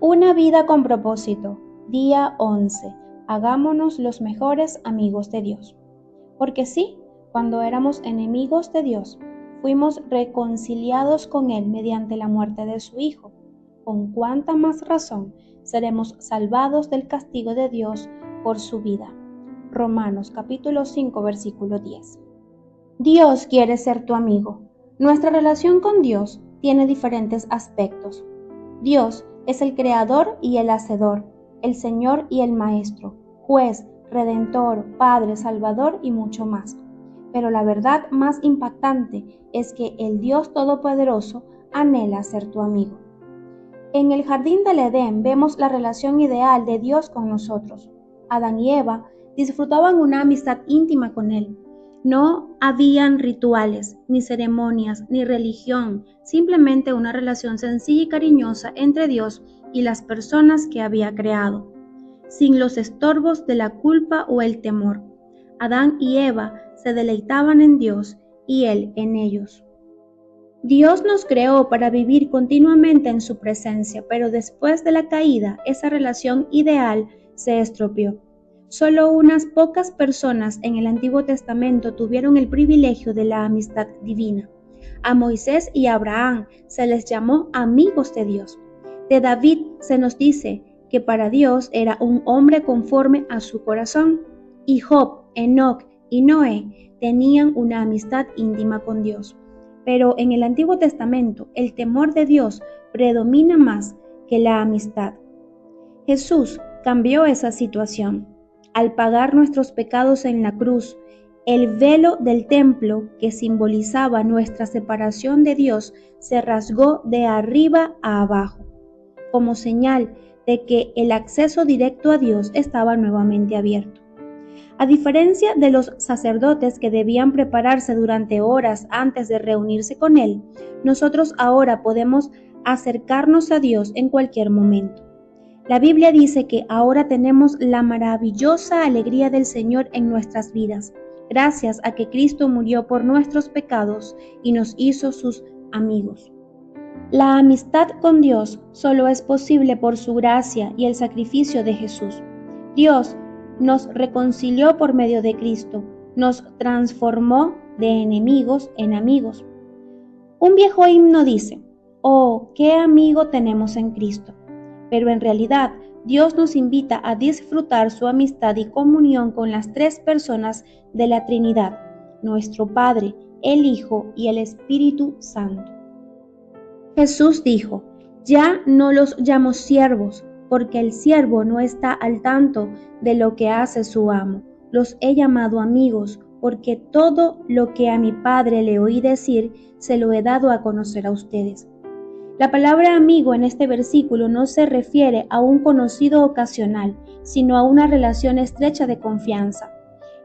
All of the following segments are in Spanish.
Una vida con propósito. Día 11. Hagámonos los mejores amigos de Dios. Porque sí, cuando éramos enemigos de Dios, fuimos reconciliados con Él mediante la muerte de su Hijo. ¿Con cuánta más razón seremos salvados del castigo de Dios por su vida? Romanos capítulo 5, versículo 10. Dios quiere ser tu amigo. Nuestra relación con Dios tiene diferentes aspectos. Dios es el creador y el hacedor, el Señor y el Maestro, juez, redentor, Padre, Salvador y mucho más. Pero la verdad más impactante es que el Dios Todopoderoso anhela ser tu amigo. En el jardín del Edén vemos la relación ideal de Dios con nosotros. Adán y Eva disfrutaban una amistad íntima con Él. No habían rituales, ni ceremonias, ni religión, simplemente una relación sencilla y cariñosa entre Dios y las personas que había creado, sin los estorbos de la culpa o el temor. Adán y Eva se deleitaban en Dios y Él en ellos. Dios nos creó para vivir continuamente en su presencia, pero después de la caída, esa relación ideal se estropeó. Solo unas pocas personas en el Antiguo Testamento tuvieron el privilegio de la amistad divina. A Moisés y a Abraham se les llamó amigos de Dios. De David se nos dice que para Dios era un hombre conforme a su corazón. Y Job, Enoc y Noé tenían una amistad íntima con Dios. Pero en el Antiguo Testamento el temor de Dios predomina más que la amistad. Jesús cambió esa situación. Al pagar nuestros pecados en la cruz, el velo del templo que simbolizaba nuestra separación de Dios se rasgó de arriba a abajo, como señal de que el acceso directo a Dios estaba nuevamente abierto. A diferencia de los sacerdotes que debían prepararse durante horas antes de reunirse con Él, nosotros ahora podemos acercarnos a Dios en cualquier momento. La Biblia dice que ahora tenemos la maravillosa alegría del Señor en nuestras vidas, gracias a que Cristo murió por nuestros pecados y nos hizo sus amigos. La amistad con Dios solo es posible por su gracia y el sacrificio de Jesús. Dios nos reconcilió por medio de Cristo, nos transformó de enemigos en amigos. Un viejo himno dice: «Oh, qué amigo tenemos en Cristo». Pero en realidad, Dios nos invita a disfrutar su amistad y comunión con las tres personas de la Trinidad, nuestro Padre, el Hijo y el Espíritu Santo. Jesús dijo: «Ya no los llamo siervos, porque el siervo no está al tanto de lo que hace su amo. Los he llamado amigos, porque todo lo que a mi Padre le oí decir, se lo he dado a conocer a ustedes». La palabra amigo en este versículo no se refiere a un conocido ocasional, sino a una relación estrecha de confianza.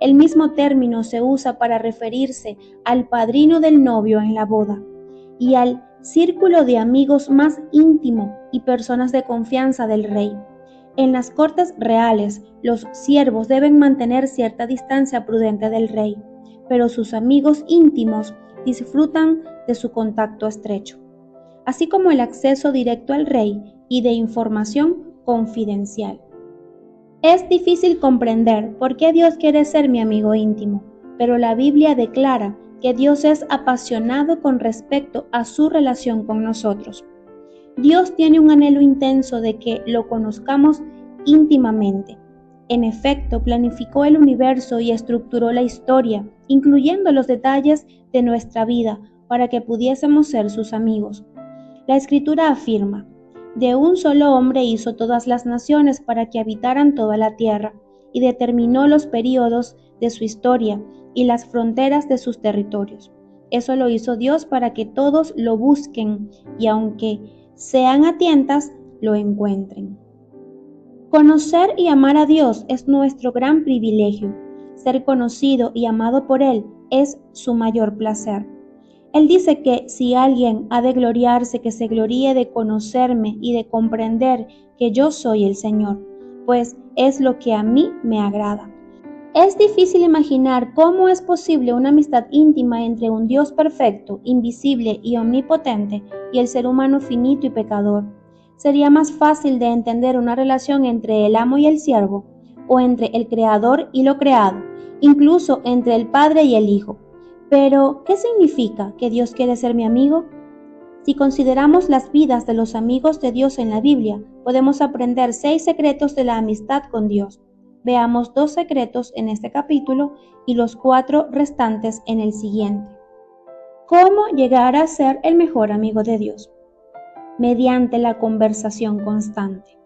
El mismo término se usa para referirse al padrino del novio en la boda y al círculo de amigos más íntimo y personas de confianza del rey. En las cortes reales, los siervos deben mantener cierta distancia prudente del rey, pero sus amigos íntimos disfrutan de su contacto estrecho, así como el acceso directo al rey y de información confidencial. Es difícil comprender por qué Dios quiere ser mi amigo íntimo, pero la Biblia declara que Dios es apasionado con respecto a su relación con nosotros. Dios tiene un anhelo intenso de que lo conozcamos íntimamente. En efecto, planificó el universo y estructuró la historia, incluyendo los detalles de nuestra vida, para que pudiésemos ser sus amigos. La Escritura afirma: «De un solo hombre hizo todas las naciones para que habitaran toda la tierra, y determinó los períodos de su historia y las fronteras de sus territorios». Eso lo hizo Dios para que todos lo busquen y, aunque sean a tientas, lo encuentren. Conocer y amar a Dios es nuestro gran privilegio. Ser conocido y amado por Él es su mayor placer. Él dice que si alguien ha de gloriarse, que se gloríe de conocerme y de comprender que yo soy el Señor, pues es lo que a mí me agrada. Es difícil imaginar cómo es posible una amistad íntima entre un Dios perfecto, invisible y omnipotente y el ser humano finito y pecador. Sería más fácil de entender una relación entre el amo y el siervo, o entre el creador y lo creado, incluso entre el padre y el hijo. Pero, ¿qué significa que Dios quiere ser mi amigo? Si consideramos las vidas de los amigos de Dios en la Biblia, podemos aprender 6 secretos de la amistad con Dios. Veamos 2 secretos en este capítulo y los 4 restantes en el siguiente. ¿Cómo llegar a ser el mejor amigo de Dios? Mediante la conversación constante.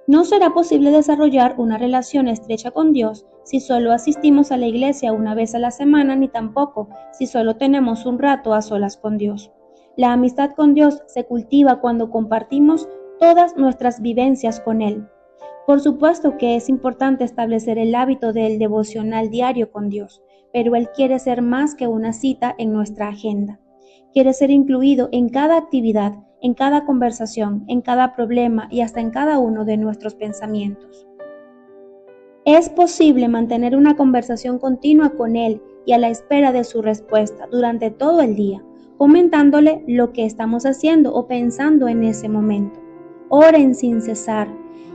No será posible desarrollar una relación estrecha con Dios si solo asistimos a la iglesia una vez a la semana, ni tampoco si solo tenemos un rato a solas con Dios. La amistad con Dios se cultiva cuando compartimos todas nuestras vivencias con Él. Por supuesto que es importante establecer el hábito del devocional diario con Dios, pero Él quiere ser más que una cita en nuestra agenda. Quiere ser incluido en cada actividad, en cada conversación, en cada problema y hasta en cada uno de nuestros pensamientos. Es posible mantener una conversación continua con Él y a la espera de su respuesta durante todo el día, comentándole lo que estamos haciendo o pensando en ese momento. Oren sin cesar.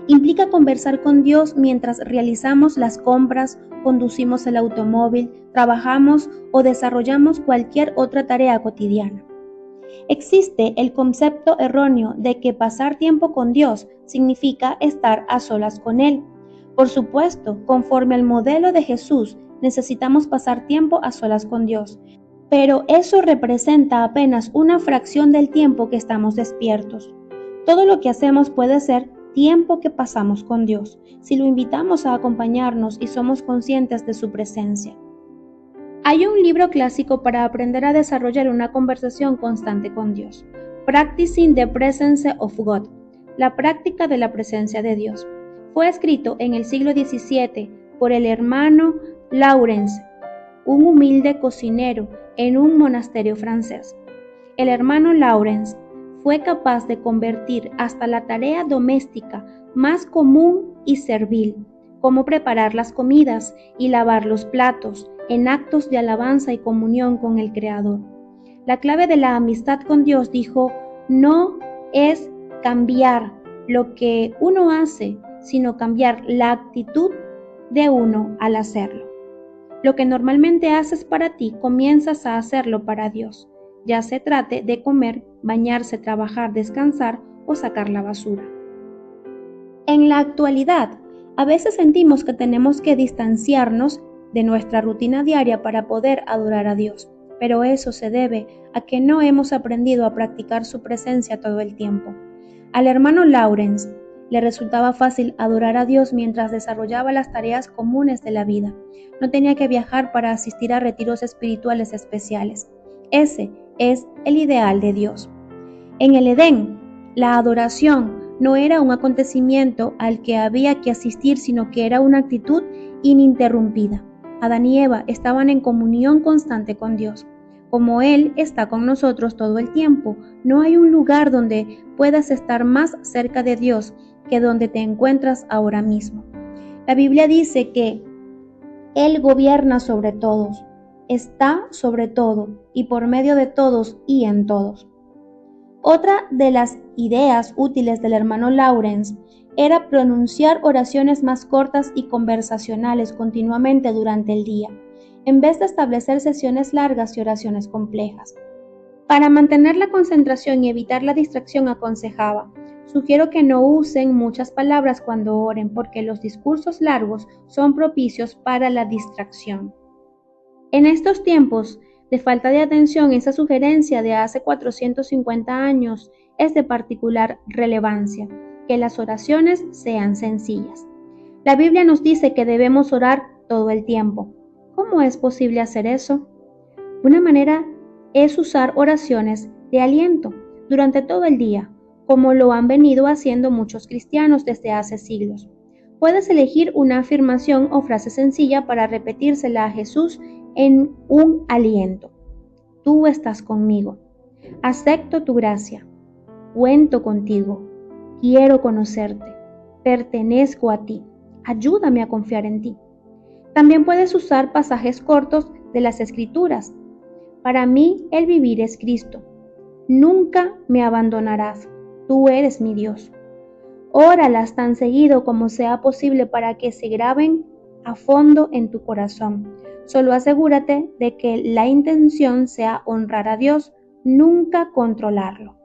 Implica conversar con Dios mientras realizamos las compras, conducimos el automóvil, trabajamos o desarrollamos cualquier otra tarea cotidiana. Existe el concepto erróneo de que pasar tiempo con Dios significa estar a solas con Él. Por supuesto, conforme al modelo de Jesús, necesitamos pasar tiempo a solas con Dios, pero eso representa apenas una fracción del tiempo que estamos despiertos. Todo lo que hacemos puede ser tiempo que pasamos con Dios, si lo invitamos a acompañarnos y somos conscientes de su presencia. Hay un libro clásico para aprender a desarrollar una conversación constante con Dios, Practicing the Presence of God, la práctica de la presencia de Dios. Fue escrito en el siglo XVII por el hermano Laurence, un humilde cocinero en un monasterio francés. El hermano Laurence fue capaz de convertir hasta la tarea doméstica más común y servil, como preparar las comidas y lavar los platos, en actos de alabanza y comunión con el Creador. La clave de la amistad con Dios, dijo, no es cambiar lo que uno hace, sino cambiar la actitud de uno al hacerlo. Lo que normalmente haces para ti, comienzas a hacerlo para Dios, ya se trate de comer, bañarse, trabajar, descansar o sacar la basura. En la actualidad, a veces sentimos que tenemos que distanciarnos de nuestra rutina diaria para poder adorar a Dios, pero eso se debe a que no hemos aprendido a practicar su presencia todo el tiempo. Al hermano Laurence le resultaba fácil adorar a Dios mientras desarrollaba las tareas comunes de la vida. No tenía que viajar para asistir a retiros espirituales especiales. Ese es el ideal de Dios. En el Edén, la adoración no era un acontecimiento al que había que asistir, sino que era una actitud ininterrumpida. Adán y Eva estaban en comunión constante con Dios. Como Él está con nosotros todo el tiempo, no hay un lugar donde puedas estar más cerca de Dios que donde te encuentras ahora mismo. La Biblia dice que Él gobierna sobre todos, está sobre todo y por medio de todos y en todos. Otra de las ideas útiles del hermano Laurence era pronunciar oraciones más cortas y conversacionales continuamente durante el día, en vez de establecer sesiones largas y oraciones complejas. Para mantener la concentración y evitar la distracción, aconsejaba: sugiero que no usen muchas palabras cuando oren, porque los discursos largos son propicios para la distracción. En estos tiempos de falta de atención, esa sugerencia de hace 450 años es de particular relevancia, que las oraciones sean sencillas. La Biblia nos dice que debemos orar todo el tiempo. ¿Cómo es posible hacer eso? Una manera es usar oraciones de aliento durante todo el día, como lo han venido haciendo muchos cristianos desde hace siglos. Puedes elegir una afirmación o frase sencilla para repetírsela a Jesús en un aliento. Tú estás conmigo. Acepto tu gracia. Cuento contigo. Quiero conocerte. Pertenezco a ti. Ayúdame a confiar en ti. También puedes usar pasajes cortos de las Escrituras. Para mí, el vivir es Cristo. Nunca me abandonarás. Tú eres mi Dios. Óralas tan seguido como sea posible para que se graben a fondo en tu corazón. Solo asegúrate de que la intención sea honrar a Dios, nunca controlarlo.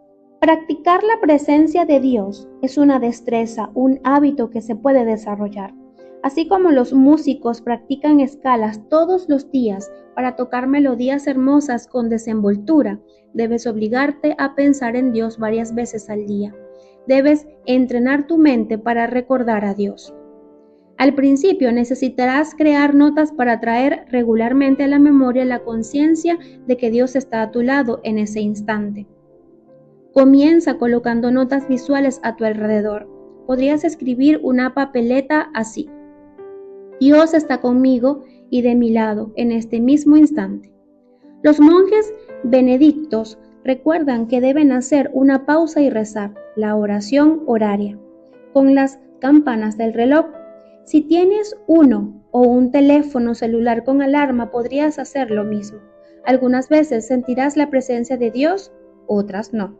Practicar la presencia de Dios es una destreza, un hábito que se puede desarrollar. Así como los músicos practican escalas todos los días para tocar melodías hermosas con desenvoltura, debes obligarte a pensar en Dios varias veces al día. Debes entrenar tu mente para recordar a Dios. Al principio necesitarás crear notas para traer regularmente a la memoria la conciencia de que Dios está a tu lado en ese instante. Comienza colocando notas visuales a tu alrededor. Podrías escribir una papeleta así: Dios está conmigo y de mi lado en este mismo instante. Los monjes benedictos recuerdan que deben hacer una pausa y rezar la oración horaria con las campanas del reloj. Si tienes uno o un teléfono celular con alarma, podrías hacer lo mismo. Algunas veces sentirás la presencia de Dios, otras no.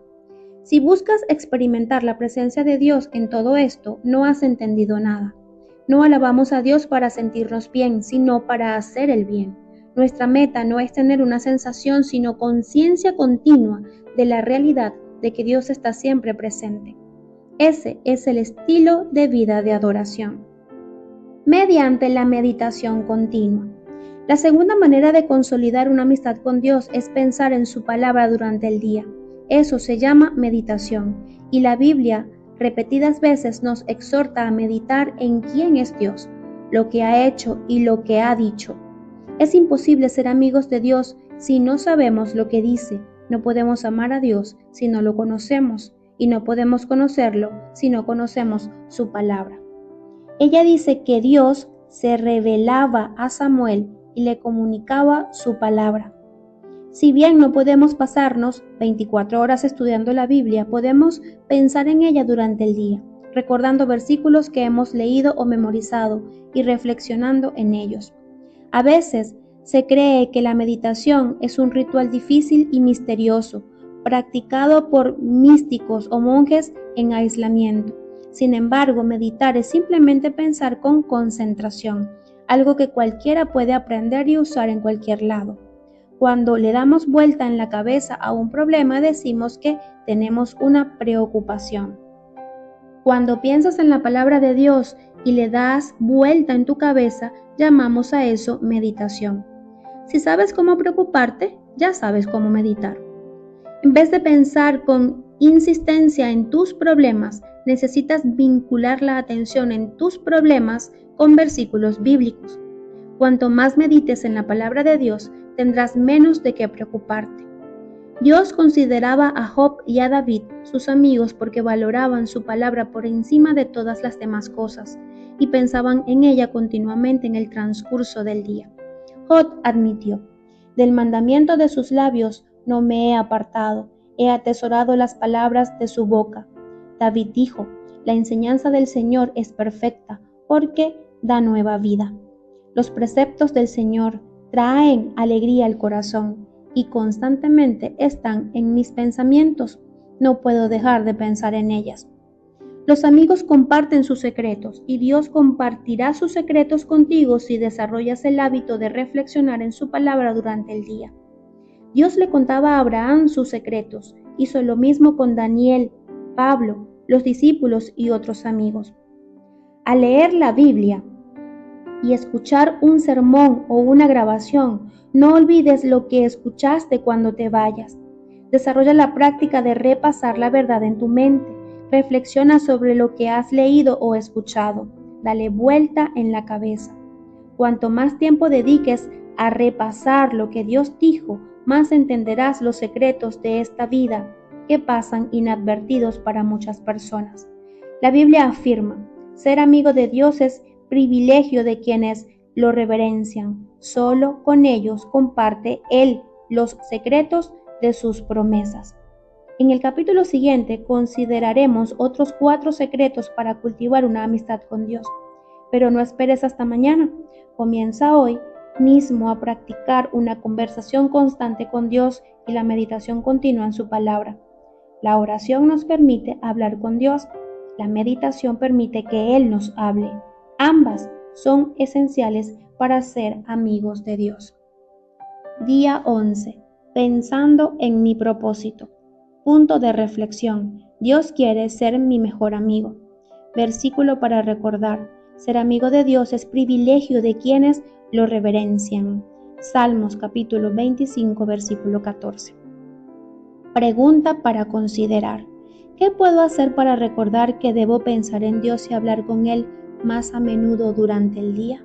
Si buscas experimentar la presencia de Dios en todo esto, no has entendido nada. No alabamos a Dios para sentirnos bien, sino para hacer el bien. Nuestra meta no es tener una sensación, sino conciencia continua de la realidad de que Dios está siempre presente. Ese es el estilo de vida de adoración. Mediante la meditación continua. La segunda manera de consolidar una amistad con Dios es pensar en su palabra durante el día. Eso se llama meditación, y la Biblia repetidas veces nos exhorta a meditar en quién es Dios, lo que ha hecho y lo que ha dicho. Es imposible ser amigos de Dios si no sabemos lo que dice. No podemos amar a Dios si no lo conocemos, y no podemos conocerlo si no conocemos su palabra. Ella dice que Dios se revelaba a Samuel y le comunicaba su palabra. Si bien no podemos pasarnos 24 horas estudiando la Biblia, podemos pensar en ella durante el día, recordando versículos que hemos leído o memorizado y reflexionando en ellos. A veces se cree que la meditación es un ritual difícil y misterioso, practicado por místicos o monjes en aislamiento. Sin embargo, meditar es simplemente pensar con concentración, algo que cualquiera puede aprender y usar en cualquier lado. Cuando le damos vuelta en la cabeza a un problema, decimos que tenemos una preocupación. Cuando piensas en la palabra de Dios y le das vuelta en tu cabeza, llamamos a eso meditación. Si sabes cómo preocuparte, ya sabes cómo meditar. En vez de pensar con insistencia en tus problemas, necesitas vincular la atención en tus problemas con versículos bíblicos. Cuanto más medites en la palabra de Dios, tendrás menos de qué preocuparte. Dios consideraba a Job y a David sus amigos porque valoraban su palabra por encima de todas las demás cosas y pensaban en ella continuamente en el transcurso del día. Job admitió: del mandamiento de sus labios no me he apartado, he atesorado las palabras de su boca. David dijo: la enseñanza del Señor es perfecta porque da nueva vida. Los preceptos del Señor traen alegría al corazón y constantemente están en mis pensamientos. No puedo dejar de pensar en ellas. Los amigos comparten sus secretos y Dios compartirá sus secretos contigo si desarrollas el hábito de reflexionar en su palabra durante el día. Dios le contaba a Abraham sus secretos. Hizo lo mismo con Daniel, Pablo, los discípulos y otros amigos. Al leer la Biblia y escuchar un sermón o una grabación, no olvides lo que escuchaste cuando te vayas. Desarrolla la práctica de repasar la verdad en tu mente. Reflexiona sobre lo que has leído o escuchado. Dale vuelta en la cabeza. Cuanto más tiempo dediques a repasar lo que Dios dijo, más entenderás los secretos de esta vida que pasan inadvertidos para muchas personas. La Biblia afirma: ser amigo de Dios es privilegio de quienes lo reverencian. Solo con ellos comparte Él los secretos de sus promesas. En el capítulo siguiente consideraremos otros 4 secretos para cultivar una amistad con Dios. Pero no esperes hasta mañana. Comienza hoy mismo a practicar una conversación constante con Dios y la meditación continua en su palabra. La oración nos permite hablar con Dios. La meditación permite que Él nos hable. Ambas son esenciales para ser amigos de Dios. Día 11. Pensando en mi propósito. Punto de reflexión. Dios quiere ser mi mejor amigo. Versículo para recordar. Ser amigo de Dios es privilegio de quienes lo reverencian. Salmos capítulo 25, versículo 14. Pregunta para considerar. ¿Qué puedo hacer para recordar que debo pensar en Dios y hablar con Él más a menudo durante el día?